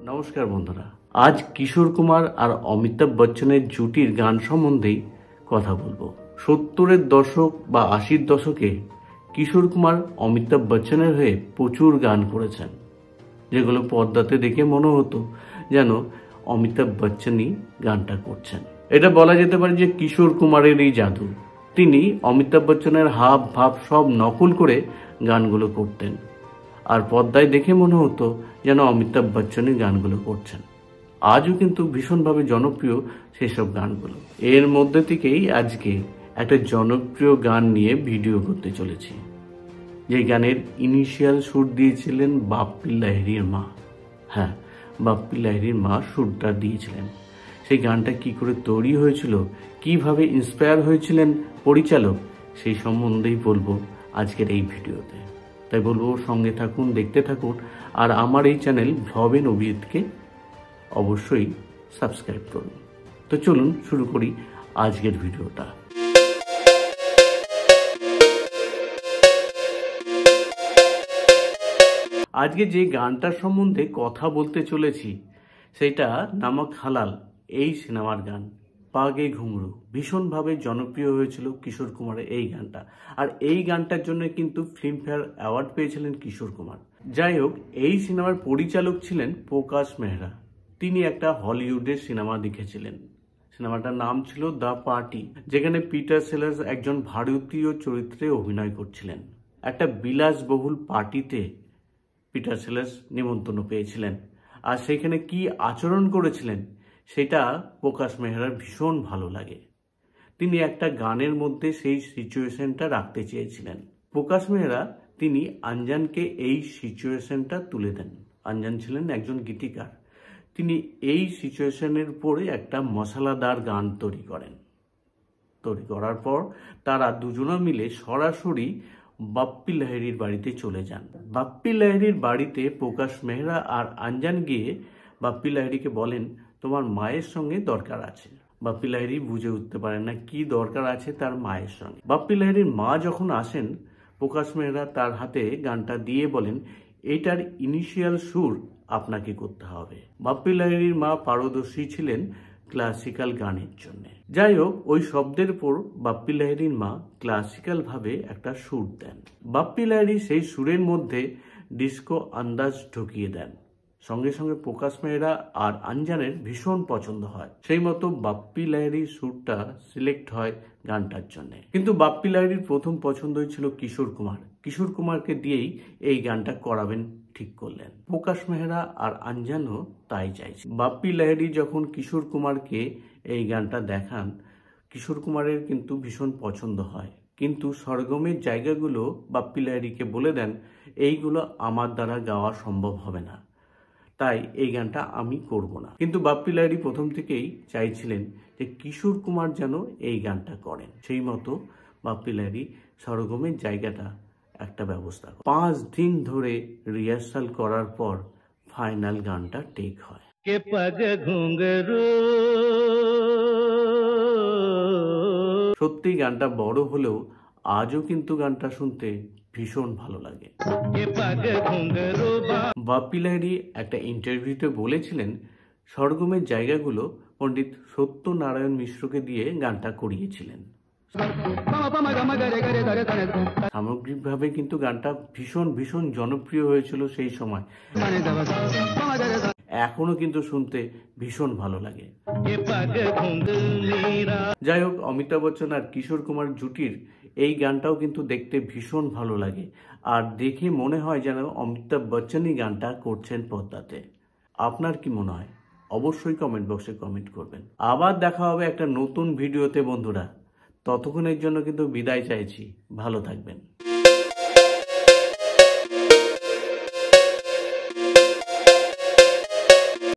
নমস্কার বন্ধুরা, আজ কিশোর কুমার আর অমিতাভ বচ্চনের জুটির গান সম্বন্ধেই কথা বলবো। 70-এর দশক বা 80-র দশকে কিশোর কুমার অমিতাভ বচ্চনের হয়ে প্রচুর গান করেছেন, যেগুলো পর্দাতে দেখে মনে হতো যেন অমিতাভ বচ্চনই গানটা করছেন। এটা বলা যেতে পারে যে কিশোর কুমারের এই জাদু। তিনি অমিতাভ বচ্চনের হাব ভাব সব নকল করে গানগুলো করতেন, আর পর্দায় দেখে মনে হতো যেন অমিতাভ বচ্চনই গানগুলো করছেন। আজও কিন্তু ভীষণভাবে জনপ্রিয় সেসব গানগুলো। এর মধ্যে থেকেই আজকে একটা জনপ্রিয় গান নিয়ে ভিডিও করতে চলেছি, যে গানের ইনিশিয়াল সুর দিয়েছিলেন বাপ্পি লাহিড়ীর মা। হ্যাঁ, বাপ্পি লাহিড়ীর মা সুরটা দিয়েছিলেন। সেই গানটা কি করে তৈরি হয়েছিল, কিভাবে ইন্সপায়ার হয়েছিলেন পরিচালক, সেই সম্বন্ধেই বলবো আজকের এই ভিডিওতে। তাই বলবো সঙ্গে থাকুন, দেখতে থাকুন, আর আমার এই চ্যানেল ভবেন অভিজিৎকে অবশ্যই সাবস্ক্রাইব করুন। তো চলুন শুরু করি আজকের ভিডিওটা। আজকে যে গানটার সম্বন্ধে কথা বলতে চলেছি সেটা নামক হালাল এই সিনেমার গান। পাগে ঘুঙরু ভীষণভাবে জনপ্রিয় হয়েছিল কিশোর কুমারের এই গানটা, আর এই গানটার জন্য কিন্তু ফিল্মফেয়ার অ্যাওয়ার্ড পেয়েছিলেন কিশোর কুমার। যাই হোক, এই সিনেমার পরিচালক ছিলেন প্রকাশ মেহরা। তিনি একটা হলিউডের সিনেমা দেখেছিলেন। সিনেমাটার নাম ছিল দ্য পার্টি, যেখানে পিটার সেলার্স একজন ভারতীয় চরিত্রে অভিনয় করছিলেন। একটা বিলাসবহুল পার্টিতে পিটার সেলার্স নিমন্ত্রণ পেয়েছিলেন, আর সেখানে কি আচরণ করেছিলেন সেটা প্রকাশ মেহরার ভীষণ ভালো লাগে। তিনি একটা গানের মধ্যে সেই সিচুয়েশনটা রাখতে চেয়েছিলেন। প্রকাশ মেহরা তিনি আঞ্জানকে এই সিচুয়েশনটা তুলে দেন। আঞ্জান ছিলেন একজন গীতিকার। তিনি এই সিচুয়েশনের উপরে একটা মশলাদার গান তৈরি করেন। তৈরি করার পর তারা দুজনে মিলে সরাসরি বাপ্পি লাহিড়ীর বাড়িতে চলে যান। বাপ্পি লাহিড়ীর বাড়িতে প্রকাশ মেহরা আর আঞ্জান গিয়ে বাপ্পি লাহিড়ীকে বলেন, তোমার মায়ের সঙ্গে দরকার আছে। বাপ্পি লাহিড়ী বুঝে উঠতে পারেন না কি দরকার আছে তার মায়ের সঙ্গে। বাপ্পি লাহিড়ীর মা যখন আসেন, প্রকাশ মেহরা তার হাতে গানটা দিয়ে বলেন, এটার ইনিশিয়াল সুর আপনাকে করতে হবে। বাপ্পি লাহিড়ীর মা পারদর্শী ছিলেন ক্লাসিক্যাল গানের জন্য। যাই হোক, ওই শব্দের উপর বাপ্পি লাহিড়ীর মা ক্লাসিক্যাল ভাবে একটা সুর দেন। বাপ্পি লাহিড়ী সেই সুরের মধ্যে ডিস্কো আন্দাজ ঢুকিয়ে দেন। সঙ্গে সঙ্গে প্রকাশ মেহরা আর আঞ্জানের ভীষণ পছন্দ হয়। সেই মতো বাপ্পি লাহিড়ীর সুরটা সিলেক্ট হয় গানটার জন্য। কিন্তু বাপ্পি লাহিড়ীর প্রথম পছন্দই ছিল কিশোর কুমার। কিশোর কুমারকে দিয়েই এই গানটা করাবেন ঠিক করলেন। প্রকাশ মেহরা আর আঞ্জানও তাই চাইছে। বাপ্পি লাহিড়ী যখন কিশোর কুমারকে এই গানটা দেখান, কিশোর কুমারের কিন্তু ভীষণ পছন্দ হয়। কিন্তু সরগমের জায়গাগুলো বাপ্পি লাহিড়ীকে বলে দেন, এইগুলো আমার দ্বারা গাওয়া সম্ভব হবে না, তাই এই গানটা আমি করব না। কিন্তু বাপ্পি লাহিড়ী প্রথম থেকেই চাইছিলেন যে কিশোর কুমার যেন এই গানটা করেন। সেই মতো বাপ্পি লাহিড়ী সরগমের জায়গাটা একটা ব্যবস্থা করে 5 দিন ধরে রিহার্সাল করার পর ফাইনাল গানটা টেক হয়। সত্যি গানটা বড় হলেও আজও কিন্তু গানটা শুনতে ভীষণ ভালো লাগে। বাপ্পি লাহিড়ী একটা ইন্টারভিউতে বলেছিলেন, সরগমের জায়গাগুলো পণ্ডিত সত্যনারায়ণ মিশ্রকে দিয়ে গানটা করিয়েছিলেন। সামগ্রিকভাবে কিন্তু গানটা ভীষণ ভীষণ জনপ্রিয় হয়েছিল সেই সময়। এখনো কিন্তু শুনতে ভীষণ ভালো লাগে। যাই হোক, অমিতাভ বচ্চন আর কিশোর কুমার জুটির এই গানটাও কিন্তু দেখতে ভীষণ ভালো লাগে, আর দেখে মনে হয় যেন অমিতাভ বচ্চনই গানটা করছেন পর্দাতে। আপনার কি মনে হয়? অবশ্যই কমেন্ট বক্সে কমেন্ট করবেন। আবার দেখা হবে একটা নতুন ভিডিওতে বন্ধুরা। ততক্ষণের জন্য কিন্তু বিদায় চাইছি। ভালো থাকবেন।